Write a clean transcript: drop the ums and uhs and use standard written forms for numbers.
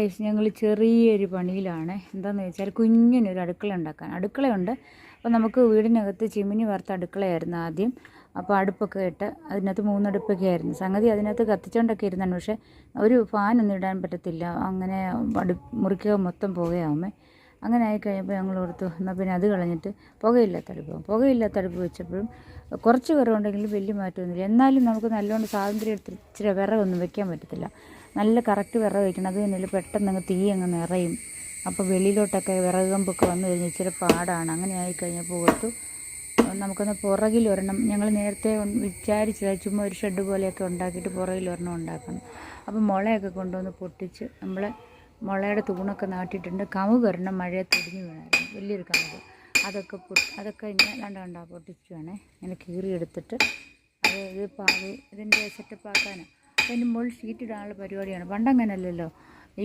Guys, ഞങ്ങൾ ചെറിയൊരു പണിയിലാണ്. എന്താണെന്ന് വെച്ചാൽ കുഞ്ഞിനൊരു അടുക്കളയുണ്ട്. അപ്പോൾ നമുക്ക് വീടിനകത്ത് ചിമ്മിനി വാർത്ത അടുക്കളയായിരുന്നു ആദ്യം. അപ്പോൾ അടുപ്പൊക്കെ ഇട്ട് അതിനകത്ത് 3 അടുപ്പൊക്കെ ആയിരുന്നു സംഗതി. അതിനകത്ത് കത്തിച്ചുകൊണ്ടൊക്കെ ഇരുന്നാണ്. പക്ഷേ ഒരു ഫാനൊന്നും ഇടാൻ പറ്റത്തില്ല. അങ്ങനെ മുറിക്കുക മൊത്തം പുകയാവുമേ. അങ്ങനെ ആയിക്കഴിഞ്ഞപ്പോൾ ഞങ്ങൾ ഓർത്തു എന്നാൽ പിന്നെ അത് കളഞ്ഞിട്ട് പുകയില്ലാത്ത അടുപ്പ് വെച്ചപ്പോഴും കുറച്ച് വിറകുണ്ടെങ്കിലും വലിയ മാറ്റമൊന്നുമില്ല. എന്നാലും നമുക്ക് നല്ലോണം സ്വാതന്ത്ര്യം എടുത്ത് ഇച്ചിരി വിറകൊന്നും വെക്കാൻ പറ്റത്തില്ല. നല്ല കറക്റ്റ് വിറക് വയ്ക്കണം. അത് തന്നെയല്ല, പെട്ടെന്ന് തീ അങ്ങ് നിറയും. അപ്പോൾ വെളിയിലോട്ടൊക്കെ വിറക് കമ്പൊക്കെ വന്നു കഴിഞ്ഞാൽ ഇച്ചിരി പാടാണ്. അങ്ങനെ ആയിക്കഴിഞ്ഞപ്പോൾ ഓർത്തു നമുക്കൊന്ന് പുറകിലൊരെണ്ണം, ഞങ്ങൾ നേരത്തെ വിചാരിച്ചത് ചുമ്മാ ഒരു ഷെഡ് പോലെയൊക്കെ ഉണ്ടാക്കിയിട്ട് പുറകിലൊരെണ്ണം ഉണ്ടാക്കണം. അപ്പോൾ മുളയൊക്കെ കൊണ്ടുവന്ന് പൊട്ടിച്ച് നമ്മൾ മുളയുടെ തൂണൊക്കെ നാട്ടിയിട്ടുണ്ട്. കമുകൊരെണ്ണം മഴയത്ത് ഒടിഞ്ഞു വീണായിരുന്നു, വലിയൊരു കമുക്. അതൊക്കെ ഇങ്ങനെ കണ്ടാ പൊട്ടിച്ച് വേണേ ഇങ്ങനെ കീറിയെടുത്തിട്ട് ഇതിൻ്റെ സെറ്റപ്പ് ആക്കാനാണ്. അപ്പോൾ അതിൻ്റെ മുകളിൽ ഷീറ്റ് ഇടാനുള്ള പരിപാടിയാണ്. പണ്ടങ്ങനെയല്ലല്ലോ, ഈ